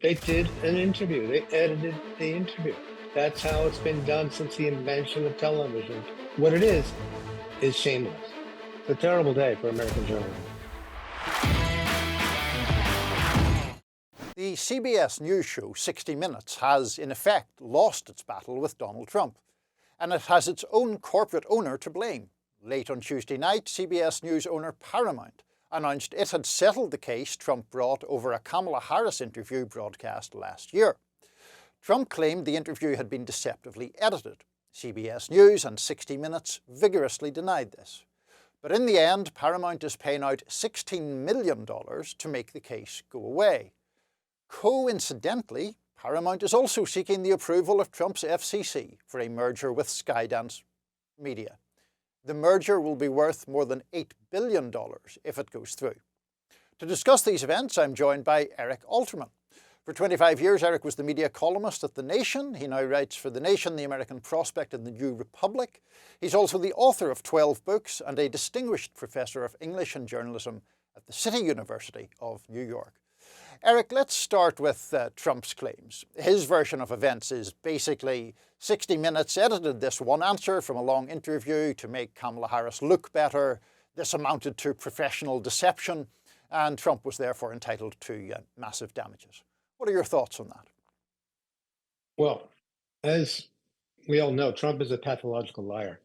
They did an interview. They edited the interview. That's how it's been done since the invention of television. What it is shameless. It's a terrible day for American journalism. The CBS news show 60 Minutes has, in effect, lost its battle with Donald Trump, and it has its own corporate owner to blame. Late on Tuesday night, CBS News owner Paramount announced it had settled the case Trump brought over a Kamala Harris interview broadcast last year. Trump claimed the interview had been deceptively edited. CBS News and 60 Minutes vigorously denied this. But in the end, Paramount is paying out $16 million to make the case go away. Coincidentally, Paramount is also seeking the approval of Trump's FCC for a merger with Skydance Media. The merger will be worth more than $8 billion if it goes through. To discuss these events, I'm joined by Eric Alterman. For 25 years, Eric was the media columnist at The Nation. He now writes for The Nation, The American Prospect and The New Republic. He's also the author of 12 books and a distinguished professor of English and journalism at the City University of New York. Eric, let's start with Trump's claims. His version of events is basically 60 Minutes edited this one answer from a long interview to make Kamala Harris look better. This amounted to professional deception, and Trump was therefore entitled to massive damages. What are your thoughts on that? Well, as we all know, Trump is a pathological liar,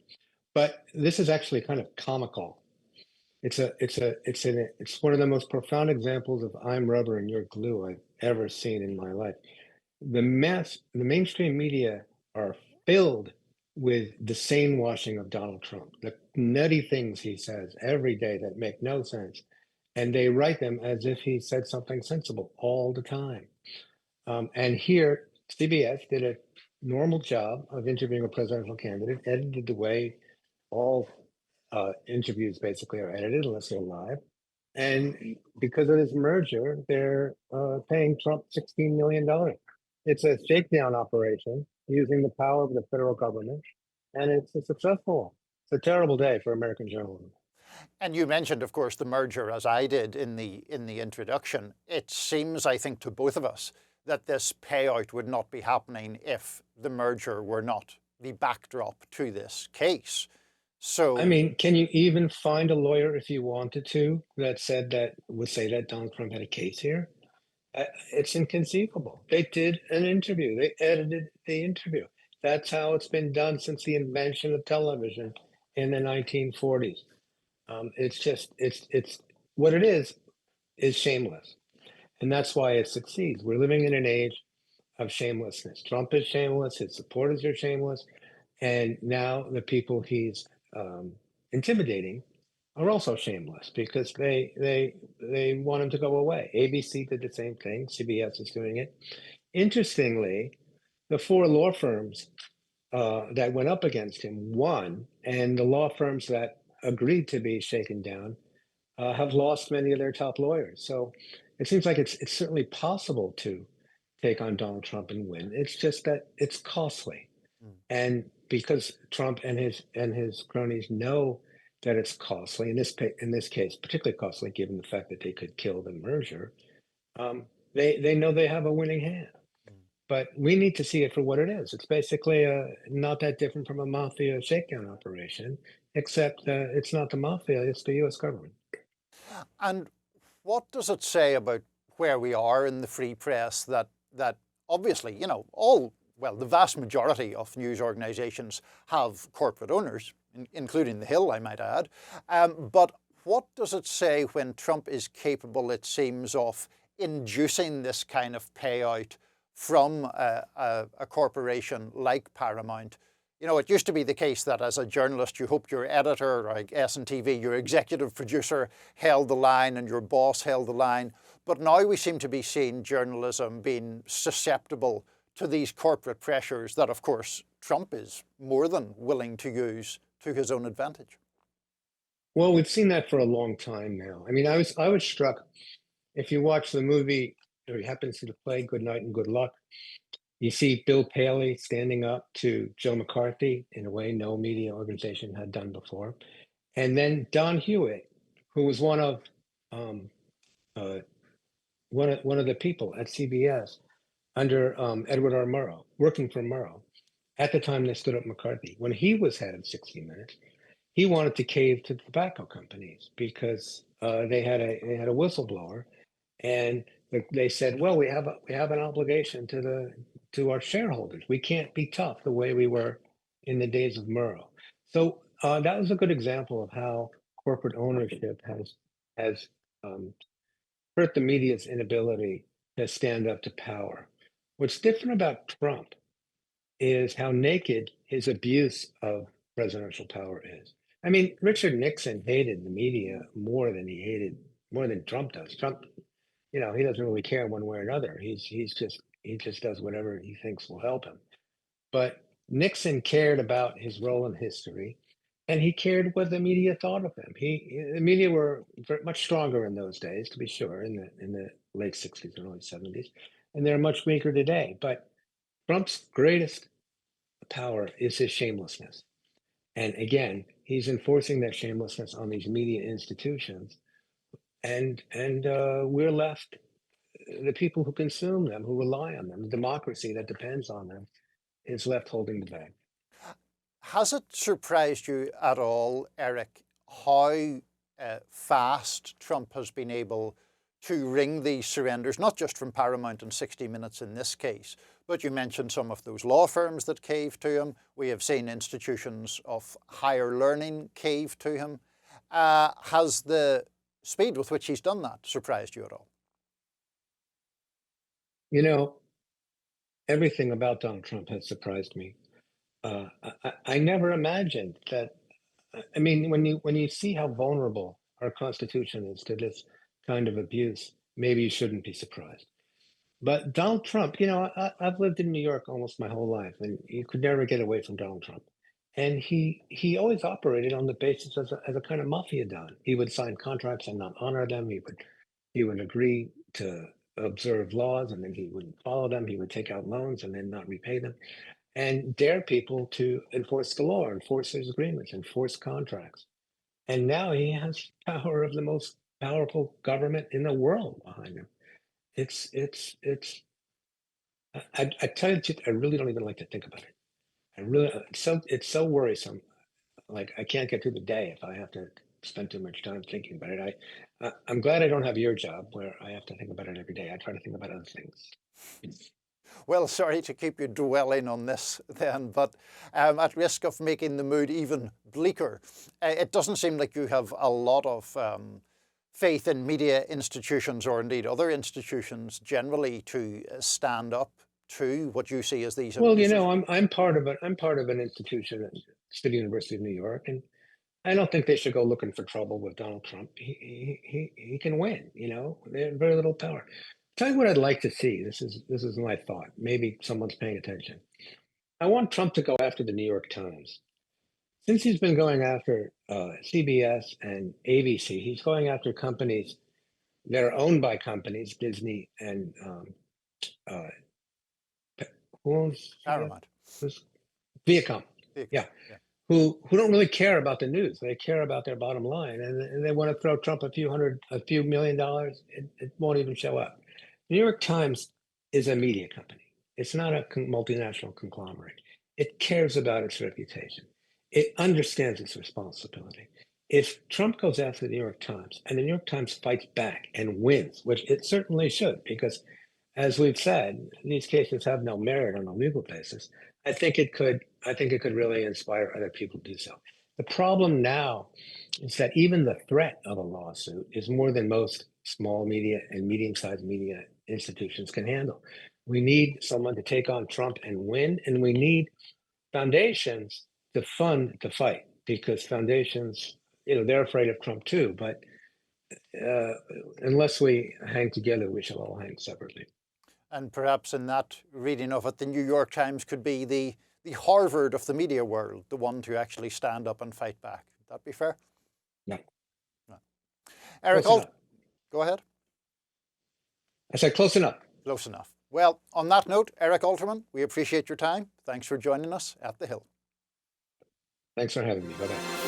but this is actually kind of comical. It's one of the most profound examples of I'm rubber and you're glue I've ever seen in my life. The mainstream media are filled with the sane washing of Donald Trump, the nutty things he says every day that make no sense. And they write them as if he said something sensible all the time. And here, CBS did a normal job of interviewing a presidential candidate, edited the way all interviews basically are edited unless they're live. And because of this merger, they're paying Trump $16 million. It's a shakedown operation using the power of the federal government, and it's a successful one. It's a terrible day for American journalism. And you mentioned, of course, the merger, as I did in the introduction. It seems, I think, to both of us that this payout would not be happening if the merger were not the backdrop to this case. So, I mean, can you even find a lawyer if you wanted to that would say that Donald Trump had a case here? It's inconceivable. They did an interview. They edited the interview. That's how it's been done since the invention of television in the 1940s. It's what it is shameless. And that's why it succeeds. We're living in an age of shamelessness. Trump is shameless. His supporters are shameless. And now the people he's intimidating are also shameless because they want him to go away. ABC did the same thing. CBS is doing it. Interestingly, the four law firms that went up against him won, and the law firms that agreed to be shaken down have lost many of their top lawyers. So it seems like it's certainly possible to take on Donald Trump and win. It's just that it's costly. And because Trump and his cronies know that it's costly, in this case, particularly costly, given the fact that they could kill the merger, they know they have a winning hand. But we need to see it for what it is. It's basically not that different from a mafia shakedown operation, except it's not the mafia, it's the U.S. government. And what does it say about where we are in the free press that obviously, the vast majority of news organizations have corporate owners, including The Hill, I might add. But what does it say when Trump is capable, it seems, of inducing this kind of payout from a corporation like Paramount? You know, it used to be the case that as a journalist, you hoped your editor, like S&TV, your executive producer held the line and your boss held the line. But now we seem to be seeing journalism being susceptible to these corporate pressures that, of course, Trump is more than willing to use to his own advantage. Well, we've seen that for a long time now. I mean, I was struck, if you watch the movie, or you happen to see the play, Good Night and Good Luck, you see Bill Paley standing up to Joe McCarthy in a way no media organization had done before. And then Don Hewitt, who was one of the people at CBS, under Edward R. Murrow, working for Murrow. At the time they stood up McCarthy, when he was head of 60 Minutes, he wanted to cave to the tobacco companies because they had a whistleblower, and they said, "Well, we have an obligation to our shareholders. We can't be tough the way we were in the days of Murrow." So that was a good example of how corporate ownership has hurt the media's inability to stand up to power. What's different about Trump is how naked his abuse of presidential power is. I mean, Richard Nixon hated the media more than Trump does. Trump, he doesn't really care one way or another. He just does whatever he thinks will help him. But Nixon cared about his role in history, and he cared what the media thought of him. The media were much stronger in those days, to be sure, in the late '60s and early '70s, and they're much weaker today. But Trump's greatest power is his shamelessness. And again, he's enforcing that shamelessness on these media institutions, and we're left, the people who consume them, who rely on them, the democracy that depends on them, is left holding the bag. Has it surprised you at all, Eric, how fast Trump has been able to wring these surrenders, not just from Paramount and 60 Minutes in this case, but you mentioned some of those law firms that caved to him. We have seen institutions of higher learning cave to him. Has the speed with which he's done that surprised you at all? Everything about Donald Trump has surprised me. I never imagined that. I mean, when you see how vulnerable our Constitution is to this kind of abuse, maybe you shouldn't be surprised. But Donald Trump, I've lived in New York almost my whole life, and you could never get away from Donald Trump. And he always operated on the basis as a kind of mafia don. He would sign contracts and not honor them. He would agree to observe laws, and then he wouldn't follow them. He would take out loans and then not repay them, and dare people to enforce the law, enforce his agreements, enforce contracts. And now he has power of the most powerful government in the world behind him. It's. I tell you the truth, I really don't even like to think about it. It's so worrisome. Like, I can't get through the day if I have to spend too much time thinking about it. I'm glad I don't have your job where I have to think about it every day. I try to think about other things. Well, sorry to keep you dwelling on this then, but at risk of making the mood even bleaker, it doesn't seem like you have a lot of faith in media institutions, or indeed other institutions generally, to stand up to what you see as these Well, abuses. I'm part of it. I'm part of an institution at City University of New York, and I don't think they should go looking for trouble with Donald Trump. He can win. They have very little power. Tell you what I'd like to see. This is my thought. Maybe someone's paying attention. I want Trump to go after the New York Times. Since he's been going after CBS and ABC, he's going after companies that are owned by companies, Disney and uh, who owns Paramount. Viacom. Yeah. Yeah, who don't really care about the news. They care about their bottom line, and they want to throw Trump a few $1,000,000. It won't even show up. New York Times is a media company. It's not a multinational conglomerate. It cares about its reputation. It understands its responsibility. If Trump goes after the New York Times and the New York Times fights back and wins, which it certainly should, because as we've said, these cases have no merit on a legal basis. I think it could really inspire other people to do so. The problem now is that even the threat of a lawsuit is more than most small media and medium-sized media institutions can handle. We need someone to take on Trump and win, and we need foundations to fund the fight, because foundations, they're afraid of Trump too. But unless we hang together, we shall all hang separately. And perhaps in that reading of it, the New York Times could be the Harvard of the media world, the one to actually stand up and fight back. Would that be fair? No. No. Eric, go ahead. I said close enough. Close enough. Well, on that note, Eric Alterman, we appreciate your time. Thanks for joining us at The Hill. Thanks for having me. Bye-bye.